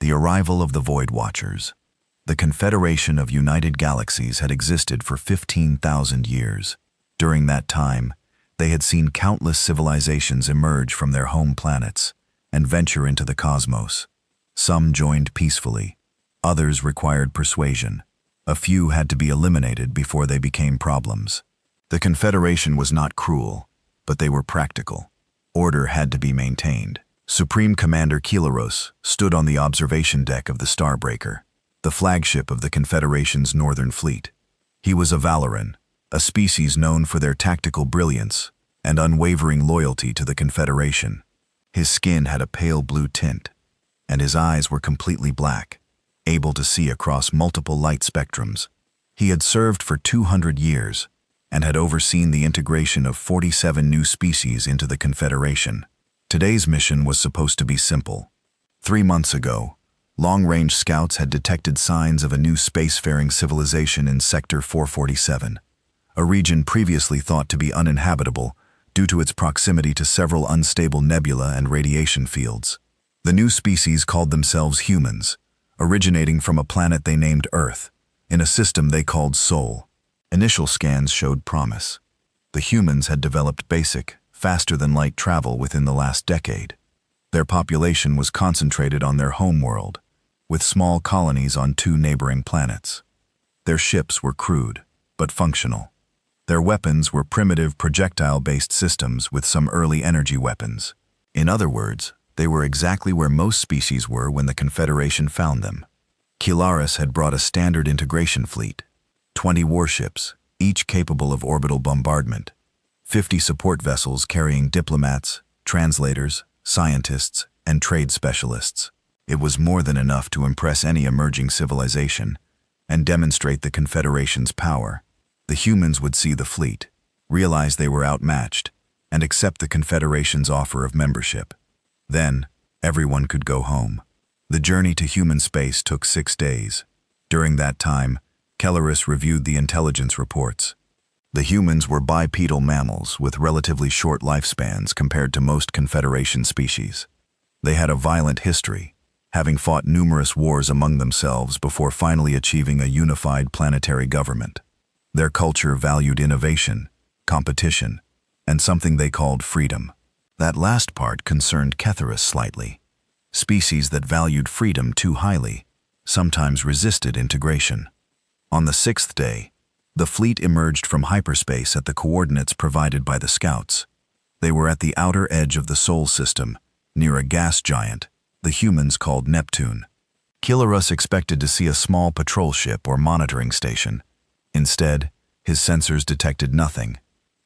The arrival of the Void Watchers. The Confederation of United Galaxies had existed for 15,000 years. During that time, they had seen countless civilizations emerge from their home planets and venture into the cosmos. Some joined peacefully. Others required persuasion. A few had to be eliminated before they became problems. The Confederation was not cruel, but they were practical. Order had to be maintained. Supreme Commander Kilaros stood on the observation deck of the Starbreaker, the flagship of the Confederation's Northern Fleet. He was a Valoran, a species known for their tactical brilliance and unwavering loyalty to the Confederation. His skin had a pale blue tint, and his eyes were completely black, able to see across multiple light spectrums. He had served for 200 years and had overseen the integration of 47 new species into the Confederation. Today's mission was supposed to be simple. 3 months ago, long-range scouts had detected signs of a new spacefaring civilization in Sector 447, a region previously thought to be uninhabitable due to its proximity to several unstable nebula and radiation fields. The new species called themselves humans, originating from a planet they named Earth, in a system they called Sol. Initial scans showed promise. The humans had developed basic, faster-than-light travel within the last decade. Their population was concentrated on their homeworld, with small colonies on 2 neighboring planets. Their ships were crude, but functional. Their weapons were primitive projectile-based systems with some early energy weapons. In other words, they were exactly where most species were when the Confederation found them. Kilaros had brought a standard integration fleet, 20 warships, each capable of orbital bombardment, 50 support vessels carrying diplomats, translators, scientists, and trade specialists. It was more than enough to impress any emerging civilization and demonstrate the Confederation's power. The humans would see the fleet, realize they were outmatched, and accept the Confederation's offer of membership. Then, everyone could go home. The journey to human space took 6 days. During that time, Kilaros reviewed the intelligence reports. The humans were bipedal mammals with relatively short lifespans compared to most Confederation species. They had a violent history, having fought numerous wars among themselves before finally achieving a unified planetary government. Their culture valued innovation, competition, and something they called freedom. That last part concerned Kilaros slightly. Species that valued freedom too highly sometimes resisted integration. On the 6th day, the fleet emerged from hyperspace at the coordinates provided by the scouts. They were at the outer edge of the Sol system, near a gas giant the humans called Neptune. Kilaros expected to see a small patrol ship or monitoring station. Instead, his sensors detected nothing.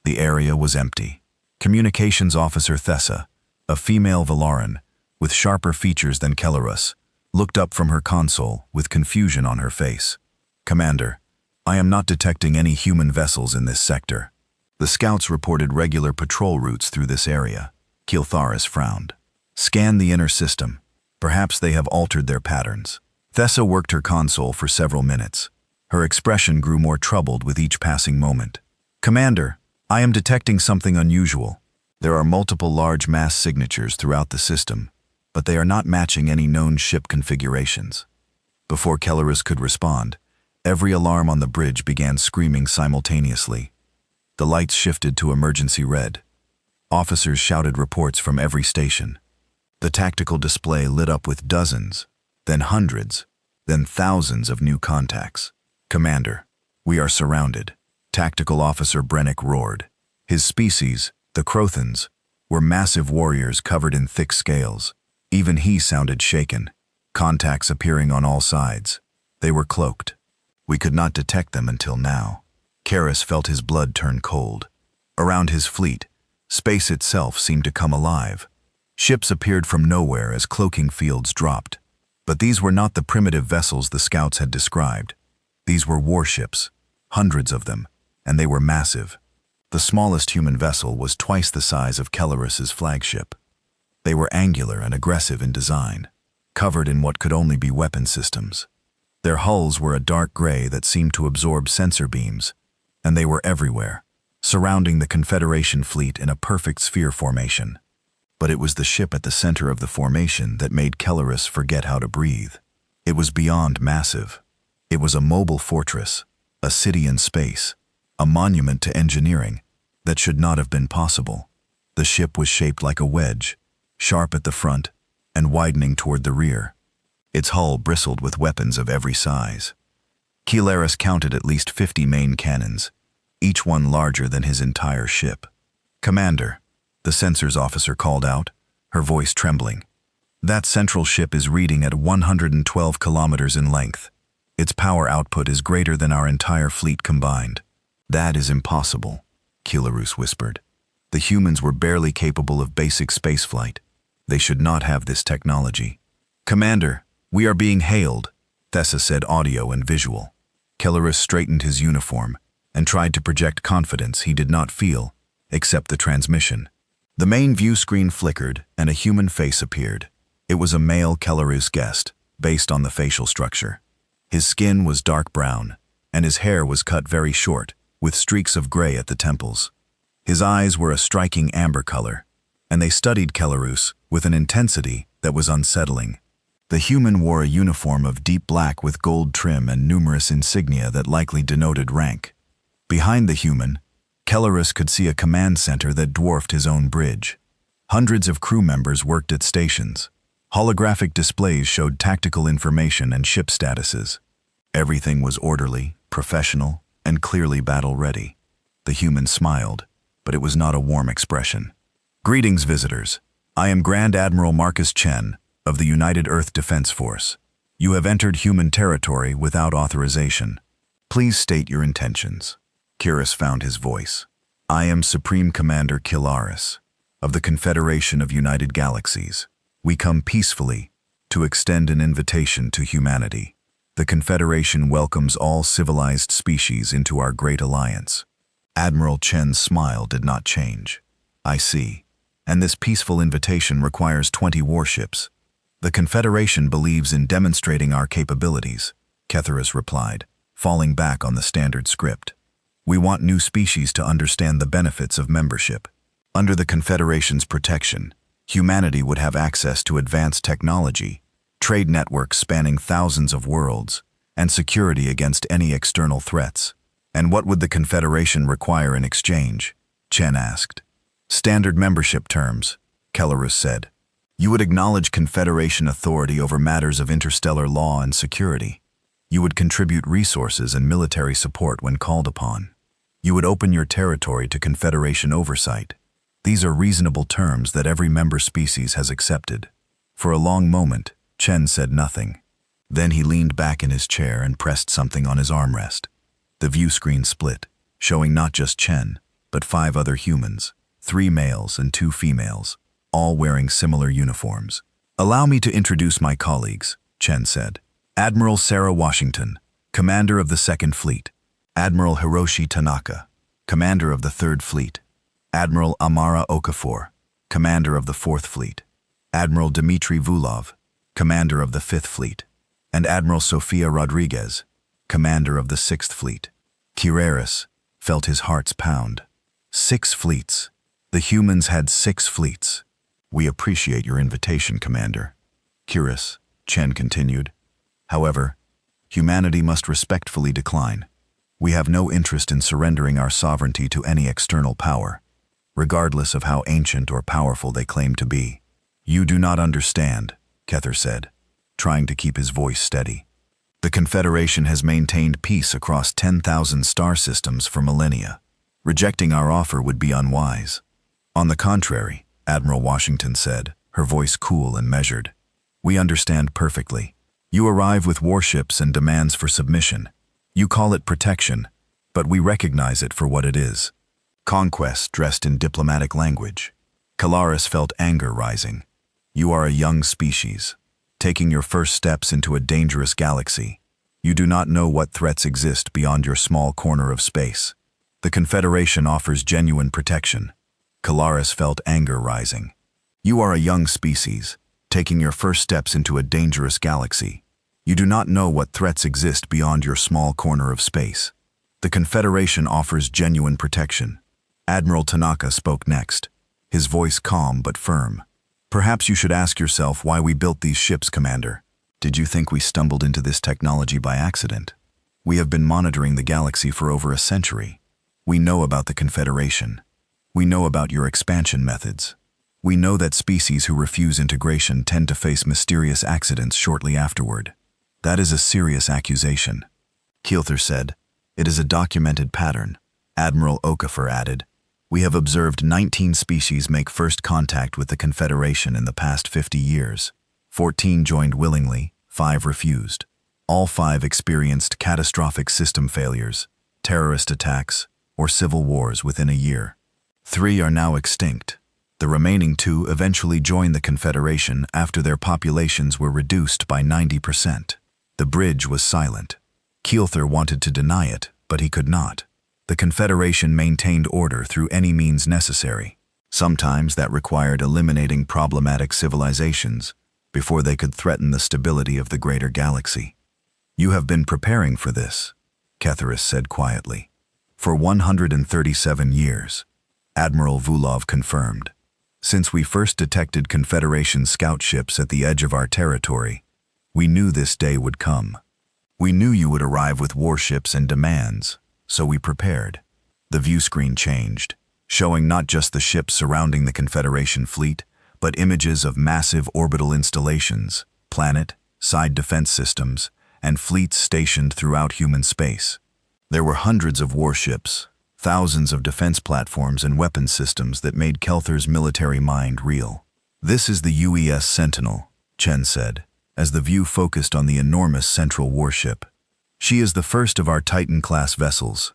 The area was empty. Communications Officer Thessa, a female Valoran, with sharper features than Kilaros, looked up from her console with confusion on her face. "Commander, I am not detecting any human vessels in this sector." The scouts reported regular patrol routes through this area. Kilaros frowned. "Scan the inner system. Perhaps they have altered their patterns." Thessa worked her console for several minutes. Her expression grew more troubled with each passing moment. "Commander, I am detecting something unusual. There are multiple large mass signatures throughout the system, but they are not matching any known ship configurations." Before Kilaros could respond, every alarm on the bridge began screaming simultaneously. The lights shifted to emergency red. Officers shouted reports from every station. The tactical display lit up with dozens, then hundreds, then thousands of new contacts. "Commander, we are surrounded," Tactical Officer Brennick roared. His species, the Crothans, were massive warriors covered in thick scales. Even he sounded shaken, contacts appearing on all sides. They were cloaked. We could not detect them until now. Kilaros felt his blood turn cold. Around his fleet, space itself seemed to come alive. Ships appeared from nowhere as cloaking fields dropped. But these were not the primitive vessels the scouts had described. These were warships, hundreds of them, and they were massive. The smallest human vessel was twice the size of Kilaros's flagship. They were angular and aggressive in design, covered in what could only be weapon systems. Their hulls were a dark gray that seemed to absorb sensor beams, and they were everywhere, surrounding the Confederation fleet in a perfect sphere formation. but it was the ship at the center of the formation that made Kellerus forget how to breathe. It was beyond massive. It was a mobile fortress, a city in space, a monument to engineering that should not have been possible. The ship was shaped like a wedge, sharp at the front and widening toward the rear. Its hull bristled with weapons of every size. Kellerus counted at least 50 main cannons, each one larger than his entire ship. "Commander," the sensors officer called out, her voice trembling. "That central ship is reading at 112 kilometers in length. Its power output is greater than our entire fleet combined." "That is impossible," Kellerus whispered. "The humans were barely capable of basic spaceflight. They should not have this technology." "Commander, we are being hailed," Thessa said, audio and visual. Kellerus straightened his uniform and tried to project confidence he did not feel, except the transmission. The main view screen flickered and a human face appeared. It was a male Kellerus guessed, based on the facial structure. His skin was dark brown, and his hair was cut very short, with streaks of gray at the temples. His eyes were a striking amber color, and they studied Kellerus with an intensity that was unsettling. The human wore a uniform of deep black with gold trim and numerous insignia that likely denoted rank. Behind the human, Kellerus could see a command center that dwarfed his own bridge. Hundreds of crew members worked at stations. Holographic displays showed tactical information and ship statuses. Everything was orderly, professional, and clearly battle-ready. The human smiled, but it was not a warm expression. "Greetings, visitors. I am Grand Admiral Marcus Chen of the United Earth Defense Force. You have entered human territory without authorization. Please state your intentions." Kellerus found his voice. "I am Supreme Commander Kellerus of the Confederation of United Galaxies. We come peacefully to extend an invitation to humanity. The Confederation welcomes all civilized species into our great alliance." Admiral Chen's smile did not change. "I see. And this peaceful invitation requires 20 warships. The Confederation believes in demonstrating our capabilities," Kellerus replied, falling back on the standard script. "We want new species to understand the benefits of membership. Under the Confederation's protection, humanity would have access to advanced technology, trade networks spanning thousands of worlds, and security against any external threats." "And what would the Confederation require in exchange?" Chen asked. "Standard membership terms," Kellerus said. "You would acknowledge Confederation authority over matters of interstellar law and security. You would contribute resources and military support when called upon. You would open your territory to Confederation oversight. These are reasonable terms that every member species has accepted." For a long moment, Chen said nothing. Then he leaned back in his chair and pressed something on his armrest. The view screen split, showing not just Chen, but 5 other humans, 3 males and 2 females, all wearing similar uniforms. "Allow me to introduce my colleagues," Chen said. "Admiral Sarah Washington, Commander of the 2nd Fleet. Admiral Hiroshi Tanaka, Commander of the 3rd Fleet. Admiral Amara Okafor, Commander of the 4th Fleet. Admiral Dmitry Vulov, Commander of the 5th Fleet. And Admiral Sofia Rodriguez, Commander of the 6th Fleet." Kellerus felt his heart's pound. 6 fleets. The humans had 6 fleets. "We appreciate your invitation, Commander." "Kellerus," Chen continued. "However, humanity must respectfully decline. We have no interest in surrendering our sovereignty to any external power, regardless of how ancient or powerful they claim to be." "You do not understand," Kellerus said, trying to keep his voice steady. "The Confederation has maintained peace across 10,000 star systems for millennia. Rejecting our offer would be unwise." "On the contrary," Admiral Washington said, her voice cool and measured. "We understand perfectly. You arrive with warships and demands for submission. You call it protection, but we recognize it for what it is. Conquest dressed in diplomatic language." Kellerus felt anger rising. "You are a young species, taking your first steps into a dangerous galaxy. You do not know what threats exist beyond your small corner of space. The Confederation offers genuine protection." Kellerus felt anger rising. "You are a young species, taking your first steps into a dangerous galaxy. You do not know what threats exist beyond your small corner of space. The Confederation offers genuine protection." Admiral Tanaka spoke next, his voice calm but firm. Perhaps you should ask yourself why we built these ships, Commander. Did you think we stumbled into this technology by accident? We have been monitoring the galaxy for over a century. We know about the Confederation. We know about your expansion methods. We know that species who refuse integration tend to face mysterious accidents shortly afterward. That is a serious accusation. Keelther said, "It is a documented pattern." Admiral Okafor added, "We have observed 19 species make first contact with the Confederation in the past 50 years. 14 joined willingly, 5 refused. All 5 experienced catastrophic system failures, terrorist attacks, or civil wars within a year. 3 are now extinct. The remaining 2 eventually joined the Confederation after their populations were reduced by 90%. The bridge was silent. Keelther wanted to deny it, but he could not. The Confederation maintained order through any means necessary. Sometimes that required eliminating problematic civilizations before they could threaten the stability of the greater galaxy. "You have been preparing for this," Ketheris said quietly. "For 137 years," Admiral Vulov confirmed. "Since we first detected Confederation scout ships at the edge of our territory, we knew this day would come. We knew you would arrive with warships and demands, so we prepared." The view screen changed, showing not just the ships surrounding the Confederation fleet, but images of massive orbital installations, planet, side defense systems, and fleets stationed throughout human space. There were hundreds of warships, thousands of defense platforms and weapon systems that made Keelther's military mind reel. "This is the UES Sentinel," Chen said, as the view focused on the enormous central warship. "She is the first of our Titan-class vessels.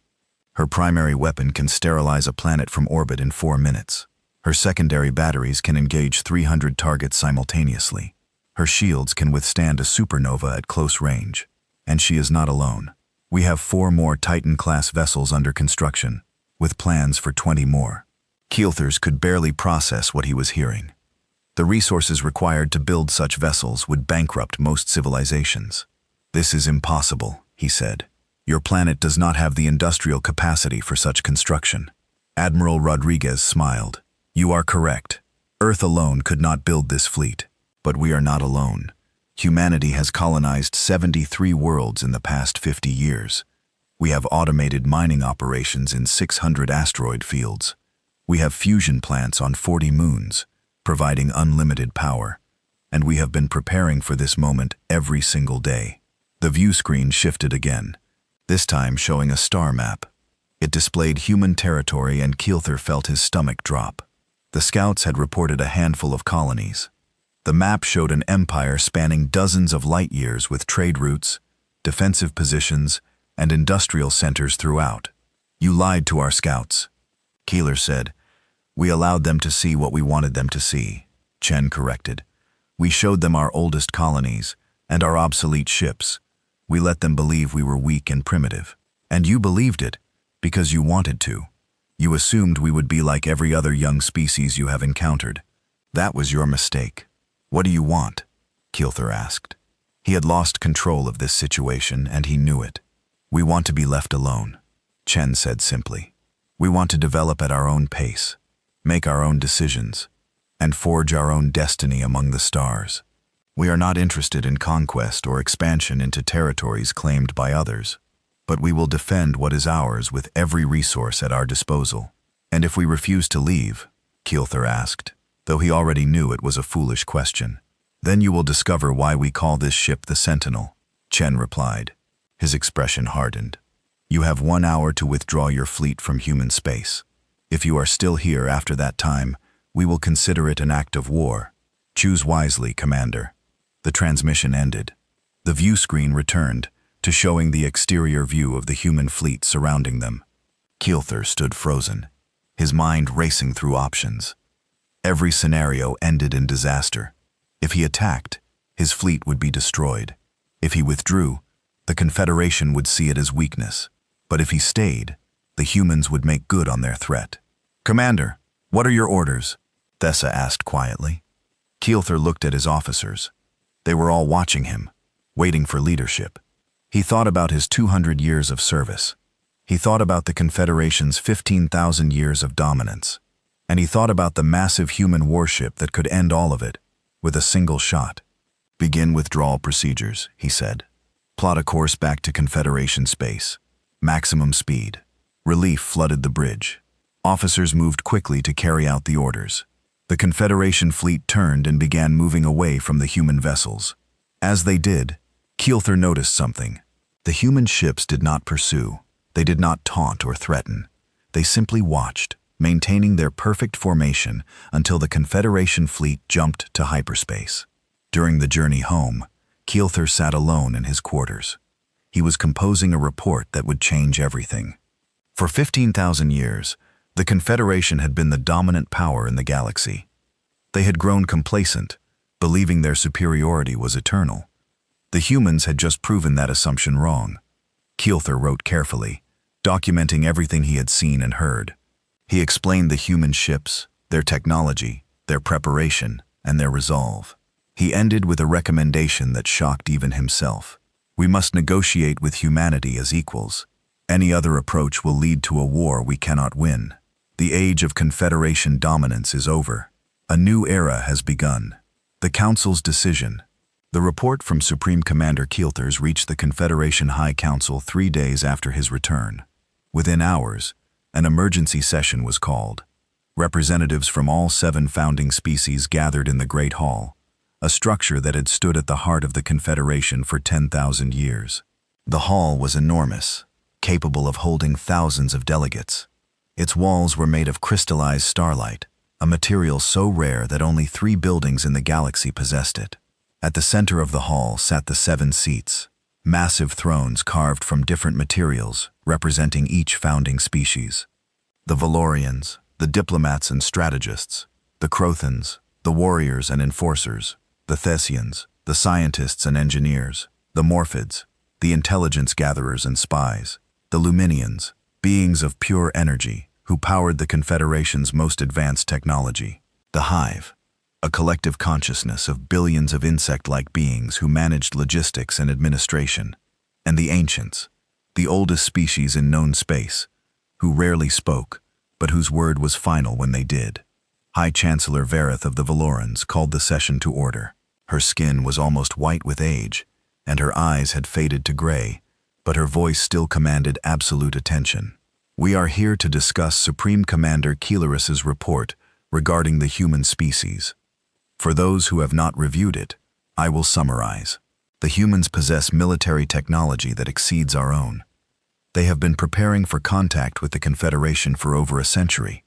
Her primary weapon can sterilize a planet from orbit in 4 minutes. Her secondary batteries can engage 300 targets simultaneously. Her shields can withstand a supernova at close range. And she is not alone. We have 4 more Titan-class vessels under construction, with plans for 20 more." Keelthers could barely process what he was hearing. The resources required to build such vessels would bankrupt most civilizations. "This is impossible," he said. "Your planet does not have the industrial capacity for such construction." Admiral Rodriguez smiled. "You are correct. Earth alone could not build this fleet. But we are not alone. Humanity has colonized 73 worlds in the past 50 years. We have automated mining operations in 600 asteroid fields. We have fusion plants on 40 moons, providing unlimited power. And we have been preparing for this moment every single day." The view screen shifted again, this time showing a star map. It displayed human territory, and Keelther felt his stomach drop. The scouts had reported a handful of colonies. The map showed an empire spanning dozens of light years with trade routes, defensive positions, and industrial centers throughout. "You lied to our scouts," Keeler said. "We allowed them to see what we wanted them to see," Chen corrected. "We showed them our oldest colonies and our obsolete ships. We let them believe we were weak and primitive. And you believed it because you wanted to. You assumed we would be like every other young species you have encountered. That was your mistake." "What do you want?" Keelther asked. He had lost control of this situation, and he knew it. "We want to be left alone," Chen said simply. "We want to develop at our own pace, make our own decisions, and forge our own destiny among the stars. We are not interested in conquest or expansion into territories claimed by others, but we will defend what is ours with every resource at our disposal." "And if we refuse to leave?" Keelther asked, though he already knew it was a foolish question. "Then you will discover why we call this ship the Sentinel," Chen replied. His expression hardened. "You have 1 hour to withdraw your fleet from human space. If you are still here after that time, we will consider it an act of war. Choose wisely, Commander." The transmission ended. The view screen returned to showing the exterior view of the human fleet surrounding them. Keelther stood frozen, his mind racing through options. Every scenario ended in disaster. If he attacked, his fleet would be destroyed. If he withdrew, the Confederation would see it as weakness. But if he stayed, the humans would make good on their threat. "Commander, what are your orders?" Thessa asked quietly. Keelther looked at his officers. They were all watching him, waiting for leadership. He thought about his 200 years of service. He thought about the Confederation's 15,000 years of dominance. And he thought about the massive human warship that could end all of it, with a single shot. "Begin withdrawal procedures," he said. "Plot a course back to Confederation space. Maximum speed." Relief flooded the bridge. Officers moved quickly to carry out the orders. The Confederation fleet turned and began moving away from the human vessels. As they did, Keelther noticed something. The human ships did not pursue. They did not taunt or threaten. They simply watched, maintaining their perfect formation until the Confederation fleet jumped to hyperspace. During the journey home, Keelther sat alone in his quarters. He was composing a report that would change everything. For 15,000 years, the Confederation had been the dominant power in the galaxy. They had grown complacent, believing their superiority was eternal. The humans had just proven that assumption wrong. Keelther wrote carefully, documenting everything he had seen and heard. He explained the human ships, their technology, their preparation, and their resolve. He ended with a recommendation that shocked even himself. "We must negotiate with humanity as equals. Any other approach will lead to a war we cannot win. The age of Confederation dominance is over. A new era has begun." The Council's decision. The report from Supreme Commander Keelthers reached the Confederation High Council 3 days after his return. Within hours, an emergency session was called. Representatives from all 7 founding species gathered in the Great Hall, a structure that had stood at the heart of the Confederation for 10,000 years. The hall was enormous, capable of holding thousands of delegates. Its walls were made of crystallized starlight, a material so rare that only 3 buildings in the galaxy possessed it. At the center of the hall sat the 7 seats, massive thrones carved from different materials, representing each founding species. The Valorians, the diplomats and strategists, the Crothans, the warriors and enforcers, the Thessians, the scientists and engineers, the Morphids, the intelligence gatherers and spies, the Luminians, beings of pure energy, who powered the Confederation's most advanced technology. The Hive, a collective consciousness of billions of insect-like beings who managed logistics and administration. And the Ancients, the oldest species in known space, who rarely spoke, but whose word was final when they did. High Chancellor Verith of the Valorans called the session to order. Her skin was almost white with age, and her eyes had faded to gray, but her voice still commanded absolute attention. "We are here to discuss Supreme Commander Keelerus's report regarding the human species. For those who have not reviewed it, I will summarize. The humans possess military technology that exceeds our own. They have been preparing for contact with the Confederation for over a century.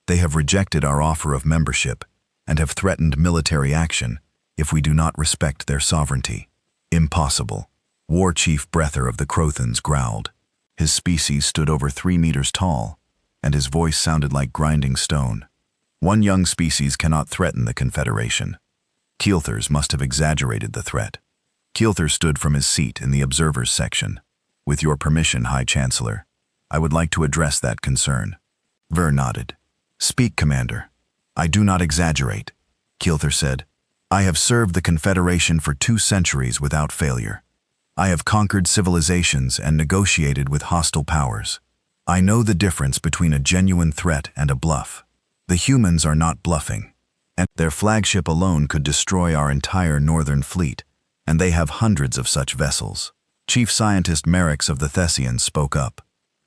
They have rejected our offer of membership and have threatened military action if we do not respect their sovereignty." "Impossible," War Chief Breather of the Crothans growled. His species stood over 3 meters tall, and his voice sounded like grinding stone. "One young species cannot threaten the Confederation." Keelthers must have exaggerated the threat. Keelther stood from his seat in the observers section. "With your permission, High Chancellor, I would like to address that concern." Ver nodded. "Speak, Commander." "I do not exaggerate," Keelther said. "I have served the Confederation for 2 centuries without failure. I have conquered civilizations and negotiated with hostile powers. I know the difference between a genuine threat and a bluff. The humans are not bluffing, and their flagship alone could destroy our entire northern fleet, and they have hundreds of such vessels." Chief Scientist Merix of the Thessians spoke up.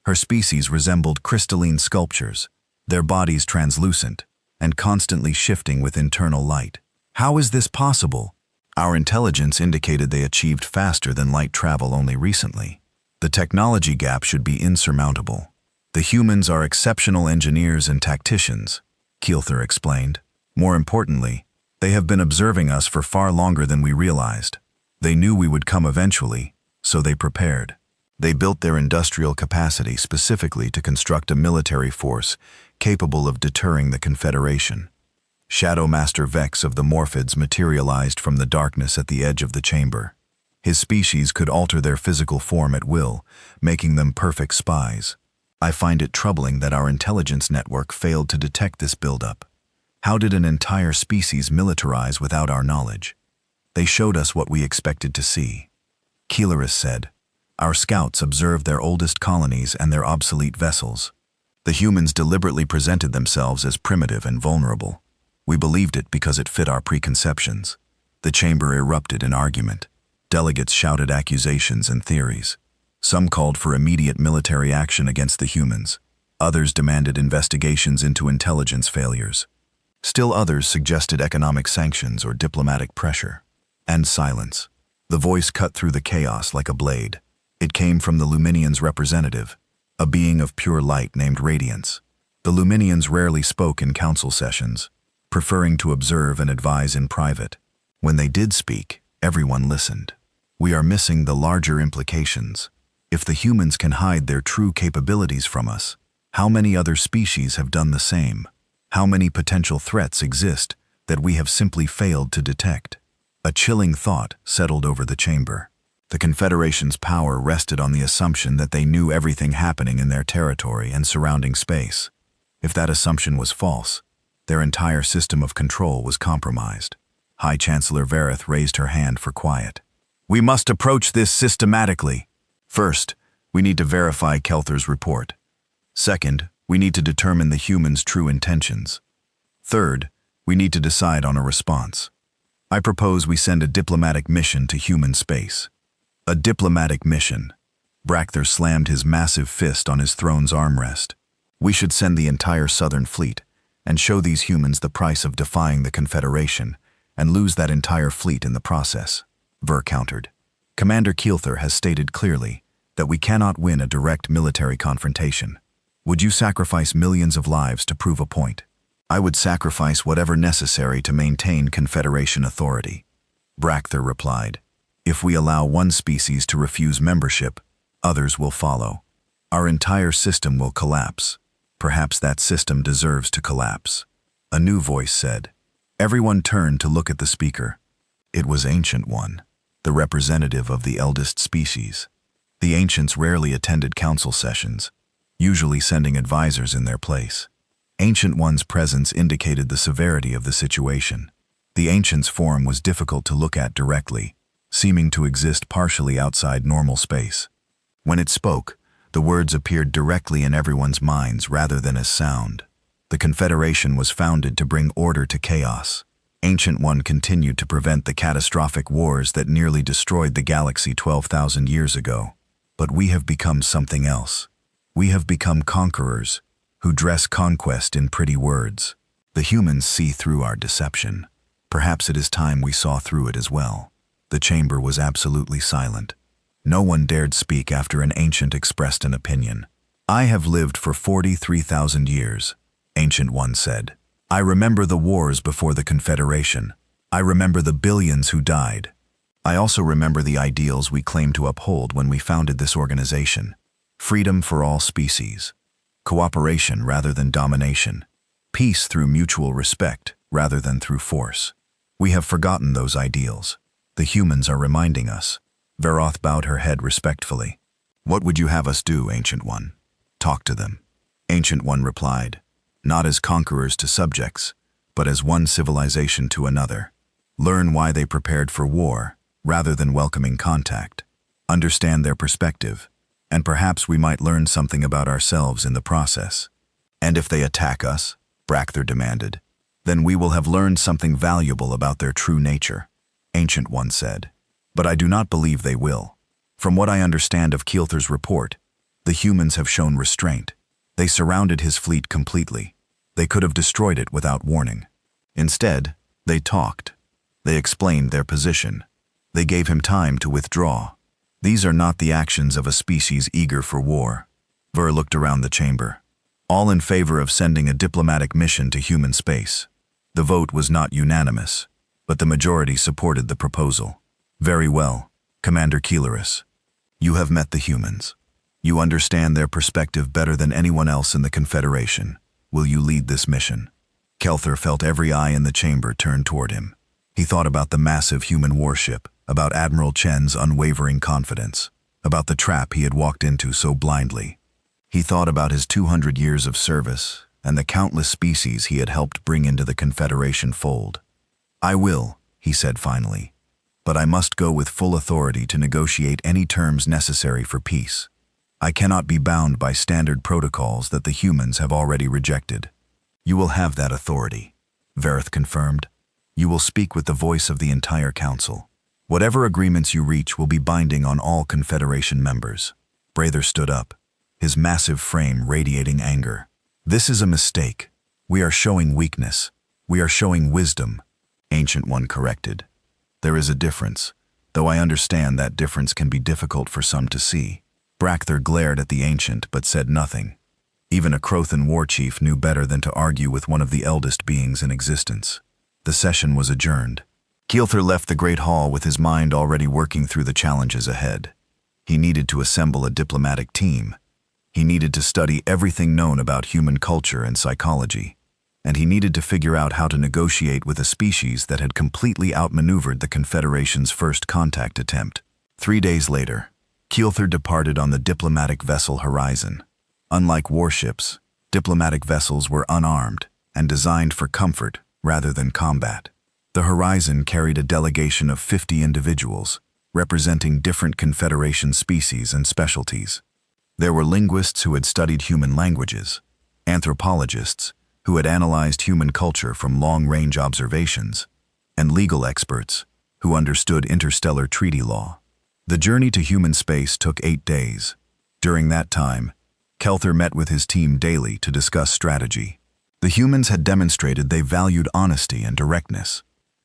Her species resembled crystalline sculptures, their bodies translucent, and constantly shifting with internal light. "How is this possible?" "Our intelligence indicated they achieved faster than light travel only recently. The technology gap should be insurmountable. The humans are exceptional engineers and tacticians," Keelther explained. "More importantly, they have been observing us for far longer than we realized. They knew we would come eventually, so they prepared. They built their industrial capacity specifically to construct a military force capable of deterring the Confederation." Shadow Master Vex of the Morphids materialized from the darkness at the edge of the chamber. His species could alter their physical form at will, making them perfect spies. "I find it troubling that our intelligence network failed to detect this buildup. How did an entire species militarize without our knowledge? They showed us what we expected to see." Keelerus said, "Our scouts observed their oldest colonies and their obsolete vessels. The humans deliberately presented themselves as primitive and vulnerable. We believed it because it fit our preconceptions. The chamber erupted in argument. Delegates shouted accusations and theories. Some called for immediate military action against the humans. Others demanded investigations into intelligence failures. Still others suggested economic sanctions or diplomatic pressure. And silence. The voice cut through the chaos like a blade. It came from the Luminians' representative, a being of pure light named Radiance. The Luminians rarely spoke in council sessions, preferring to observe and advise in private. When they did speak, everyone listened. We are missing the larger implications. If the humans can hide their true capabilities from us, how many other species have done the same? How many potential threats exist that we have simply failed to detect? A chilling thought settled over the chamber. The Confederation's power rested on the assumption that they knew everything happening in their territory and surrounding space. If that assumption was false, their entire system of control was compromised. High Chancellor Vareth raised her hand for quiet. We must approach this systematically. First, we need to verify Kelther's report. Second, we need to determine the humans' true intentions. Third, we need to decide on a response. I propose we send a diplomatic mission to human space. A diplomatic mission. Brakther slammed his massive fist on his throne's armrest. We should send the entire Southern Fleet and show these humans the price of defying the Confederation and lose that entire fleet in the process, Ver countered. Commander Kelther has stated clearly that we cannot win a direct military confrontation. Would you sacrifice millions of lives to prove a point? I would sacrifice whatever necessary to maintain Confederation authority. Brakther replied. If we allow one species to refuse membership, others will follow. Our entire system will collapse. Perhaps that system deserves to collapse. A new voice said. Everyone turned to look at the speaker. It was Ancient One, the representative of the eldest species. The Ancients rarely attended council sessions, usually sending advisors in their place. Ancient One's presence indicated the severity of the situation. The Ancient's form was difficult to look at directly, seeming to exist partially outside normal space. When it spoke, the words appeared directly in everyone's minds rather than as sound. The Confederation was founded to bring order to chaos. Ancient One continued to prevent the catastrophic wars that nearly destroyed the galaxy 12,000 years ago. But we have become something else. We have become conquerors, who dress conquest in pretty words. The humans see through our deception. Perhaps it is time we saw through it as well. The chamber was absolutely silent. No one dared speak after an ancient expressed an opinion. I have lived for 43,000 years, Ancient One said. I remember the wars before the Confederation. I remember the billions who died. I also remember the ideals we claimed to uphold when we founded this organization. Freedom for all species. Cooperation rather than domination. Peace through mutual respect rather than through force. We have forgotten those ideals. The humans are reminding us. Veroth bowed her head respectfully. What would you have us do, Ancient One? Talk to them. Ancient One replied, not as conquerors to subjects, but as one civilization to another. Learn why they prepared for war, rather than welcoming contact. Understand their perspective, and perhaps we might learn something about ourselves in the process. And if they attack us, Brakther demanded, then we will have learned something valuable about their true nature, Ancient One said. But I do not believe they will. From what I understand of Kelther's report, the humans have shown restraint. They surrounded his fleet completely. They could have destroyed it without warning. Instead, they talked. They explained their position. They gave him time to withdraw. These are not the actions of a species eager for war. Ver looked around the chamber. All in favor of sending a diplomatic mission to human space. The vote was not unanimous, but the majority supported the proposal. Very well, Commander Keeleris. You have met the humans. You understand their perspective better than anyone else in the Confederation. Will you lead this mission? Kelther felt every eye in the chamber turn toward him. He thought about the massive human warship, about Admiral Chen's unwavering confidence, about the trap he had walked into so blindly. He thought about his 200 years of service and the countless species he had helped bring into the Confederation fold. I will, he said finally, but I must go with full authority to negotiate any terms necessary for peace. I cannot be bound by standard protocols that the humans have already rejected. You will have that authority, Vareth confirmed. You will speak with the voice of the entire council. Whatever agreements you reach will be binding on all Confederation members. Brather stood up, his massive frame radiating anger. This is a mistake. We are showing weakness. We are showing wisdom, Ancient One corrected. There is a difference, though I understand that difference can be difficult for some to see. Brakther glared at the Ancient but said nothing. Even a Crothan war chief knew better than to argue with one of the eldest beings in existence. The session was adjourned. Keelther left the Great Hall with his mind already working through the challenges ahead. He needed to assemble a diplomatic team. He needed to study everything known about human culture and psychology. And he needed to figure out how to negotiate with a species that had completely outmaneuvered the Confederation's first contact attempt. 3 days later, Keelther departed on the diplomatic vessel Horizon. Unlike warships, diplomatic vessels were unarmed and designed for comfort rather than combat. The Horizon carried a delegation of 50 individuals, representing different Confederation species and specialties. There were linguists who had studied human languages, anthropologists who had analyzed human culture from long-range observations, and legal experts who understood interstellar treaty law. The journey to human space took 8 days. During that time, Keelther met with his team daily to discuss strategy. The humans had demonstrated they valued honesty and directness.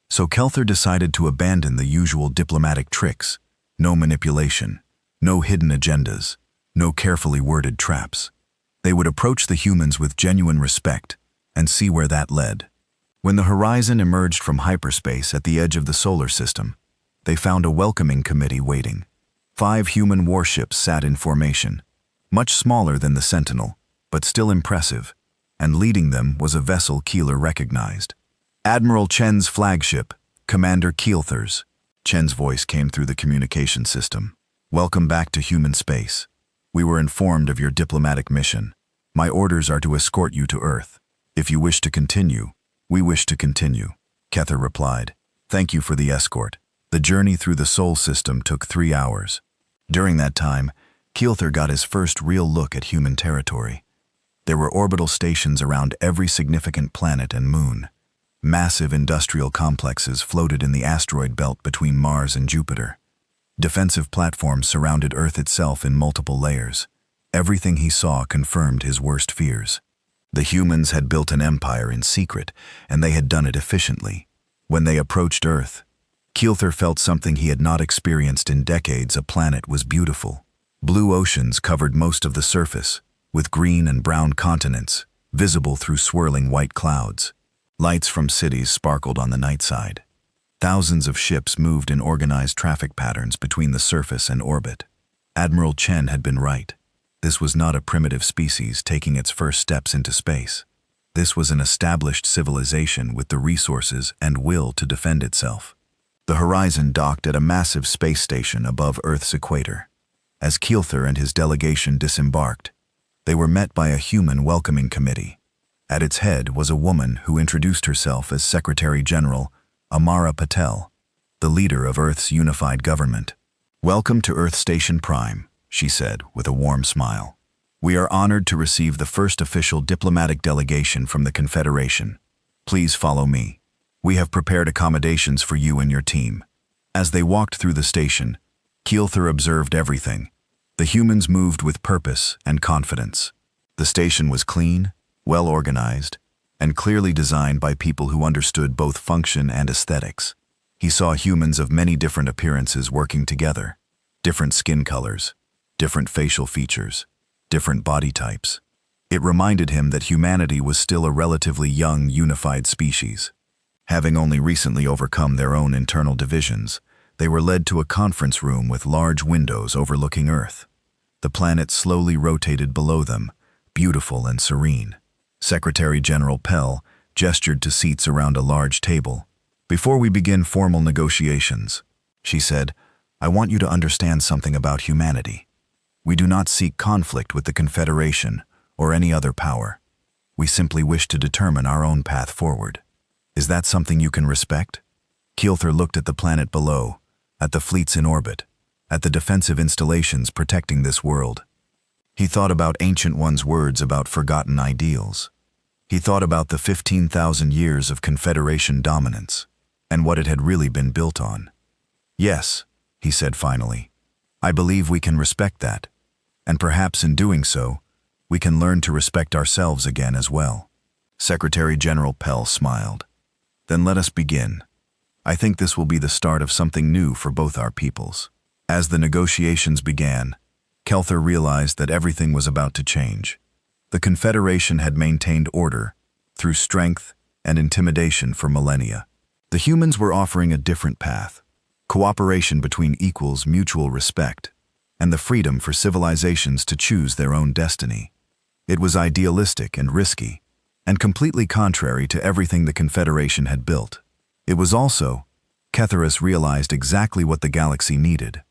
So Keelther decided to abandon the usual diplomatic tricks, no manipulation, no hidden agendas, no carefully worded traps. They would approach the humans with genuine respect and see where that led. When the Horizon emerged from hyperspace at the edge of the solar system, they found a welcoming committee waiting. 5 human warships sat in formation, much smaller than the Sentinel, but still impressive, and leading them was a vessel Keeler recognized. Admiral Chen's flagship, Commander Keelther's. Chen's voice came through the communication system. Welcome back to human space. We were informed of your diplomatic mission. My orders are to escort you to Earth. If you wish to continue, we wish to continue, Kether replied. Thank you for the escort. The journey through the Sol system took 3 hours. During that time, Keelther got his first real look at human territory. There were orbital stations around every significant planet and moon. Massive industrial complexes floated in the asteroid belt between Mars and Jupiter. Defensive platforms surrounded Earth itself in multiple layers. Everything he saw confirmed his worst fears. The humans had built an empire in secret, and they had done it efficiently. When they approached Earth, Keelther felt something he had not experienced in decades. A planet was beautiful. Blue oceans covered most of the surface, with green and brown continents, visible through swirling white clouds. Lights from cities sparkled on the night side. Thousands of ships moved in organized traffic patterns between the surface and orbit. Admiral Chen had been right. This was not a primitive species taking its first steps into space. This was an established civilization with the resources and will to defend itself. The Horizon docked at a massive space station above Earth's equator. As Keelther and his delegation disembarked, they were met by a human welcoming committee. At its head was a woman who introduced herself as Secretary General Amara Patel, the leader of Earth's unified government. Welcome to Earth Station Prime, she said with a warm smile. We are honored to receive the first official diplomatic delegation from the Confederation. Please follow me. We have prepared accommodations for you and your team. As they walked through the station, Keelther observed everything. The humans moved with purpose and confidence. The station was clean, well organized, and clearly designed by people who understood both function and aesthetics. He saw humans of many different appearances working together, different skin colors, different facial features, different body types. It reminded him that humanity was still a relatively young, unified species. Having only recently overcome their own internal divisions, they were led to a conference room with large windows overlooking Earth. The planet slowly rotated below them, beautiful and serene. Secretary General Pell gestured to seats around a large table. Before we begin formal negotiations, she said, I want you to understand something about humanity. We do not seek conflict with the Confederation or any other power. We simply wish to determine our own path forward. Is that something you can respect? Keelther looked at the planet below, at the fleets in orbit, at the defensive installations protecting this world. He thought about Ancient One's words about forgotten ideals. He thought about the 15,000 years of Confederation dominance and what it had really been built on. Yes, he said finally, I believe we can respect that, and perhaps in doing so, we can learn to respect ourselves again as well. Secretary General Pell smiled. Then let us begin. I think this will be the start of something new for both our peoples. As the negotiations began, Kelther realized that everything was about to change. The Confederation had maintained order through strength and intimidation for millennia. The humans were offering a different path, cooperation between equals, mutual respect, and the freedom for civilizations to choose their own destiny. It was idealistic and risky, and completely contrary to everything the Confederation had built. It was also, Ketherus realized exactly what the galaxy needed.